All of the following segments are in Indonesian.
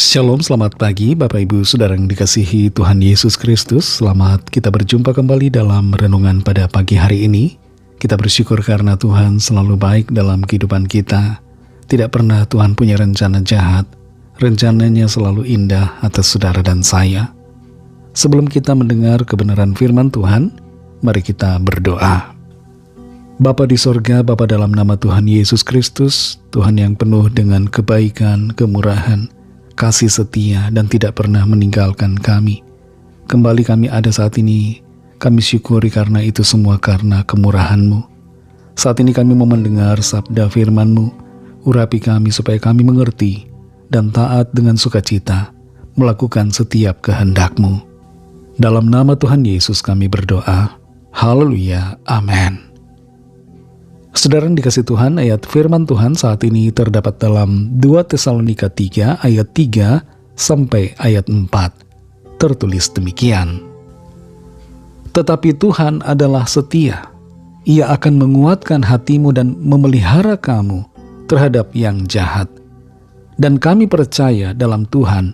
Shalom, selamat pagi Bapak Ibu Saudara yang dikasihi Tuhan Yesus Kristus. Selamat kita berjumpa kembali dalam renungan pada pagi hari ini. Kita bersyukur karena Tuhan selalu baik dalam kehidupan kita. Tidak pernah Tuhan punya rencana jahat. Rencananya selalu indah atas saudara dan saya. Sebelum kita mendengar kebenaran firman Tuhan, mari kita berdoa. Bapa di sorga, Bapa dalam nama Tuhan Yesus Kristus, Tuhan yang penuh dengan kebaikan, kemurahan, kasih setia dan tidak pernah meninggalkan kami. Kembali kami ada saat ini, kami syukuri karena itu semua karena kemurahan-Mu. Saat ini kami mau mendengar sabda firman-Mu, urapi kami supaya kami mengerti dan taat dengan sukacita, melakukan setiap kehendak-Mu. Dalam nama Tuhan Yesus kami berdoa, haleluya, amin. Saudara yang dikasih Tuhan, ayat firman Tuhan saat ini terdapat dalam 2 Tesalonika 3 ayat 3 sampai ayat 4. Tertulis demikian. Tetapi Tuhan adalah setia. Ia akan menguatkan hatimu dan memelihara kamu terhadap yang jahat. Dan kami percaya dalam Tuhan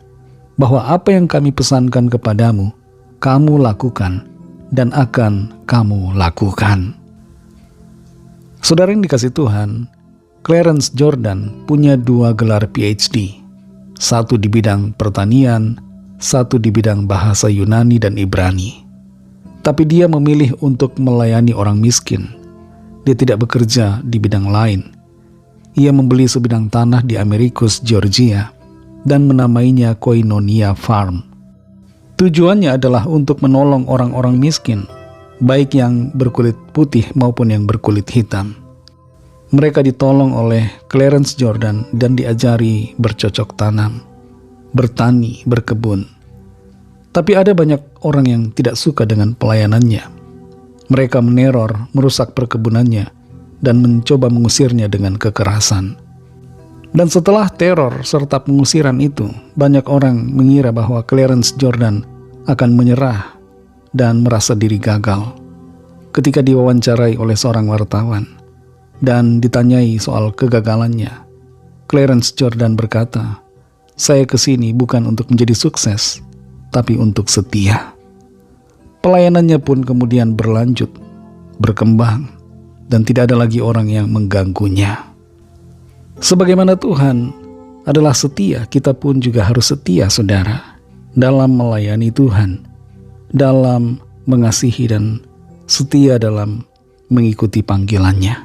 bahwa apa yang kami pesankan kepadamu, kamu lakukan dan akan kamu lakukan. Saudara yang dikasih Tuhan, Clarence Jordan punya 2 gelar PhD. Satu di bidang pertanian, satu di bidang bahasa Yunani dan Ibrani. Tapi dia memilih untuk melayani orang miskin. Dia tidak bekerja di bidang lain. Ia membeli sebidang tanah di Americus, Georgia, dan menamainya Koinonia Farm. Tujuannya adalah untuk menolong orang-orang miskin, baik yang berkulit putih maupun yang berkulit hitam. Mereka ditolong oleh Clarence Jordan dan diajari bercocok tanam, bertani, berkebun. Tapi ada banyak orang yang tidak suka dengan pelayanannya. Mereka meneror, merusak perkebunannya, dan mencoba mengusirnya dengan kekerasan. Dan setelah teror serta pengusiran itu, banyak orang mengira bahwa Clarence Jordan akan menyerah dan merasa diri gagal. Ketika diwawancarai oleh seorang wartawan dan ditanyai soal kegagalannya, Clarence Jordan berkata, "Saya kesini bukan untuk menjadi sukses, tapi untuk setia." Pelayanannya pun kemudian berlanjut, berkembang, dan tidak ada lagi orang yang mengganggunya. Sebagaimana Tuhan adalah setia, kita pun juga harus setia, saudara, dalam melayani Tuhan, dalam mengasihi dan setia dalam mengikuti panggilannya.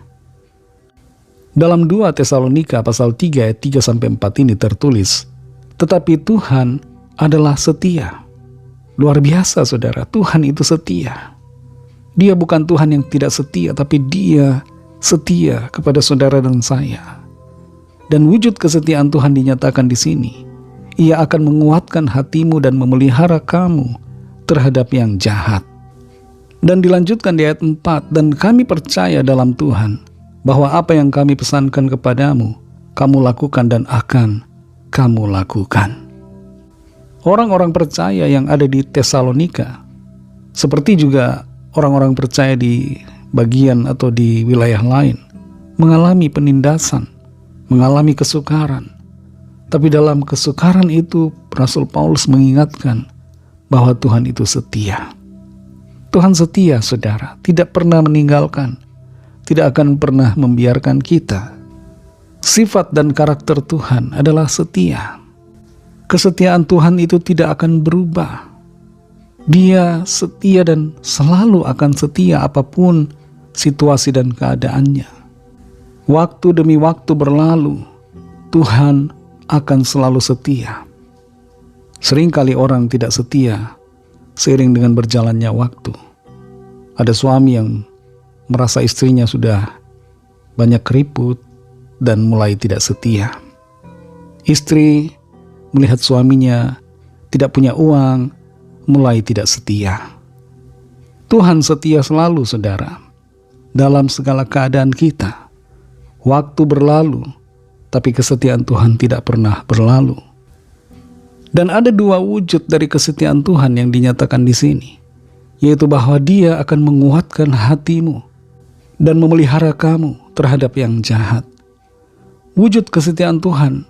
Dalam 2 Tesalonika pasal 3 ayat 3-4 ini tertulis, tetapi Tuhan adalah setia. Luar biasa saudara, Tuhan itu setia. Dia bukan Tuhan yang tidak setia, tapi Dia setia kepada saudara dan saya. Dan wujud kesetiaan Tuhan dinyatakan di sini. Ia akan menguatkan hatimu dan memelihara kamu terhadap yang jahat. Dan dilanjutkan di ayat 4, dan kami percaya dalam Tuhan bahwa apa yang kami pesankan kepadamu, kamu lakukan dan akan kamu lakukan. Orang-orang percaya yang ada di Tesalonika, seperti juga orang-orang percaya di bagian atau di wilayah lain, mengalami penindasan, mengalami kesukaran. Tapi dalam kesukaran itu, Rasul Paulus mengingatkan bahwa Tuhan itu setia. Tuhan setia, saudara, tidak pernah meninggalkan, tidak akan pernah membiarkan kita. Sifat dan karakter Tuhan adalah setia. Kesetiaan Tuhan itu tidak akan berubah. Dia setia dan selalu akan setia apapun situasi dan keadaannya. Waktu demi waktu berlalu, Tuhan akan selalu setia. Seringkali orang tidak setia seiring dengan berjalannya waktu. Ada suami yang merasa istrinya sudah banyak keriput dan mulai tidak setia. Istri melihat suaminya tidak punya uang, mulai tidak setia. Tuhan setia selalu, saudara, dalam segala keadaan kita. Waktu berlalu, tapi kesetiaan Tuhan tidak pernah berlalu. Dan ada 2 wujud dari kesetiaan Tuhan yang dinyatakan di sini, yaitu bahwa Dia akan menguatkan hatimu dan memelihara kamu terhadap yang jahat. Wujud kesetiaan Tuhan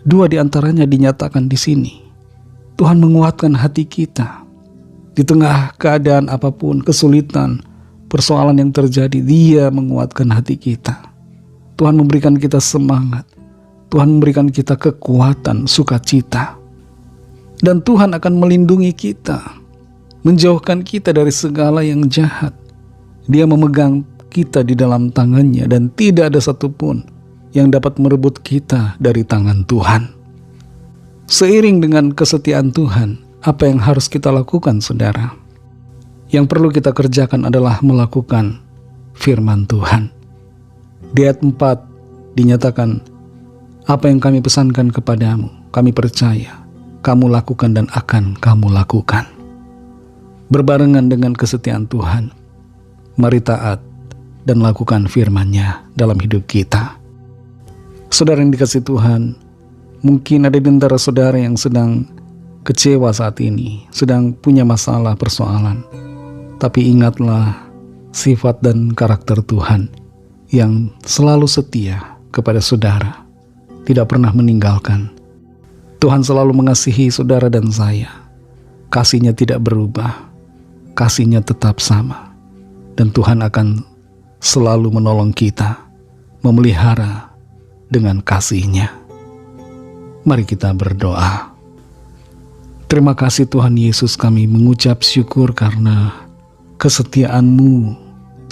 Dua di antaranya dinyatakan di sini. Tuhan menguatkan hati kita. Di tengah keadaan apapun, kesulitan, persoalan yang terjadi, Dia menguatkan hati kita. Tuhan memberikan kita semangat. Tuhan memberikan kita kekuatan, sukacita. Dan Tuhan akan melindungi kita, menjauhkan kita dari segala yang jahat. Dia memegang kita di dalam tangannya dan tidak ada satupun yang dapat merebut kita dari tangan Tuhan. Seiring dengan kesetiaan Tuhan, apa yang harus kita lakukan, saudara? Yang perlu kita kerjakan adalah melakukan firman Tuhan. Di ayat 4 dinyatakan, apa yang kami pesankan kepadamu, kami percaya, kamu lakukan dan akan kamu lakukan. Berbarengan dengan kesetiaan Tuhan, mari taat dan lakukan firman-Nya dalam hidup kita. Saudara yang dikasihi Tuhan, mungkin ada di antara saudara yang sedang kecewa saat ini, sedang punya masalah, persoalan. Tapi ingatlah sifat dan karakter Tuhan yang selalu setia kepada saudara, tidak pernah meninggalkan. Tuhan selalu mengasihi saudara dan saya. Kasih-Nya tidak berubah, kasih-Nya tetap sama. Dan Tuhan akan selalu menolong kita, memelihara dengan kasih-Nya. Mari kita berdoa. Terima kasih Tuhan Yesus, kami mengucap syukur karena kesetiaan-Mu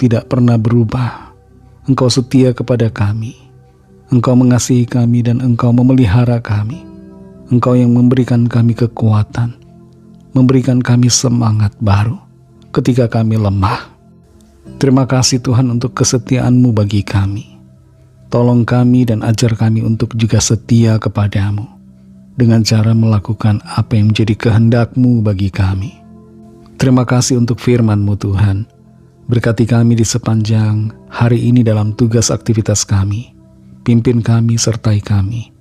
tidak pernah berubah. Engkau setia kepada kami. Engkau mengasihi kami dan Engkau memelihara kami. Engkau yang memberikan kami kekuatan, memberikan kami semangat baru ketika kami lemah. Terima kasih Tuhan untuk kesetiaan-Mu bagi kami. Tolong kami dan ajar kami untuk juga setia kepadamu dengan cara melakukan apa yang menjadi kehendak-Mu bagi kami. Terima kasih untuk firman-Mu Tuhan. Berkati kami di sepanjang hari ini dalam tugas aktivitas kami. Pimpin kami, sertai kami,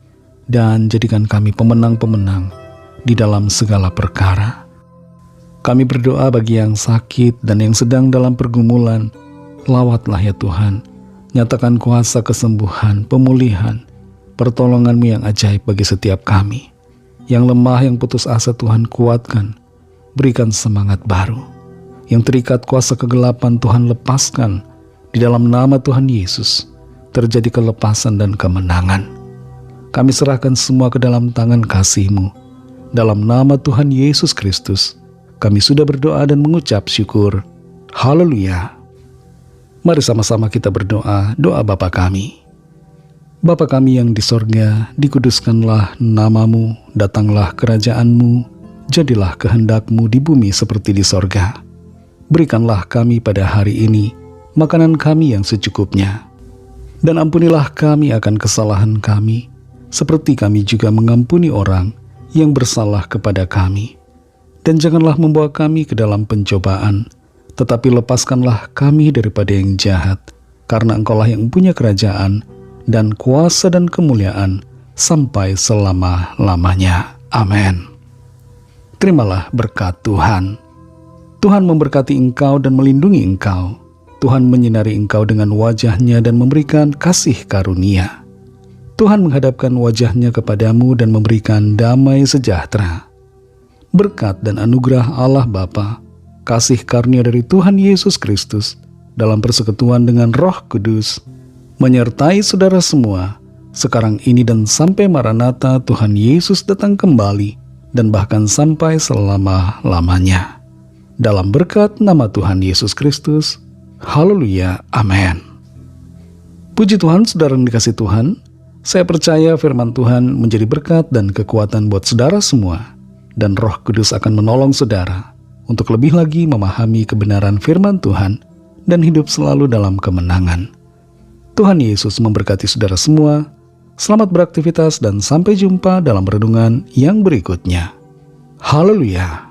dan jadikan kami pemenang-pemenang di dalam segala perkara. Kami berdoa bagi yang sakit dan yang sedang dalam pergumulan. Lawatlah ya Tuhan. Nyatakan kuasa kesembuhan, pemulihan, pertolongan-Mu yang ajaib bagi setiap kami. Yang lemah, yang putus asa Tuhan kuatkan. Berikan semangat baru. Yang terikat kuasa kegelapan Tuhan lepaskan. Di dalam nama Tuhan Yesus terjadi kelepasan dan kemenangan. Kami serahkan semua ke dalam tangan kasih-Mu. Dalam nama Tuhan Yesus Kristus, kami sudah berdoa dan mengucap syukur. Haleluya. Mari sama-sama kita berdoa, doa Bapa kami. Bapa kami yang di sorga, dikuduskanlah nama-Mu, datanglah kerajaan-Mu, jadilah kehendak-Mu di bumi seperti di sorga. Berikanlah kami pada hari ini makanan kami yang secukupnya. Dan ampunilah kami akan kesalahan kami, seperti kami juga mengampuni orang yang bersalah kepada kami. Dan janganlah membawa kami ke dalam pencobaan, tetapi lepaskanlah kami daripada yang jahat, karena Engkaulah yang punya kerajaan, dan kuasa dan kemuliaan, sampai selama-lamanya. Amin. Terimalah berkat Tuhan. Tuhan memberkati engkau dan melindungi engkau. Tuhan menyinari engkau dengan wajah-Nya dan memberikan kasih karunia. Tuhan menghadapkan wajah-Nya kepadamu dan memberikan damai sejahtera. Berkat dan anugerah Allah Bapa, kasih karunia dari Tuhan Yesus Kristus, dalam persekutuan dengan Roh Kudus, menyertai saudara semua, sekarang ini dan sampai Maranatha Tuhan Yesus datang kembali, dan bahkan sampai selama-lamanya. Dalam berkat nama Tuhan Yesus Kristus, haleluya, amin. Puji Tuhan, saudara yang dikasihi Tuhan, saya percaya firman Tuhan menjadi berkat dan kekuatan buat saudara semua, dan Roh Kudus akan menolong saudara untuk lebih lagi memahami kebenaran firman Tuhan dan hidup selalu dalam kemenangan. Tuhan Yesus memberkati saudara semua. Selamat beraktivitas dan sampai jumpa dalam renungan yang berikutnya. Haleluya.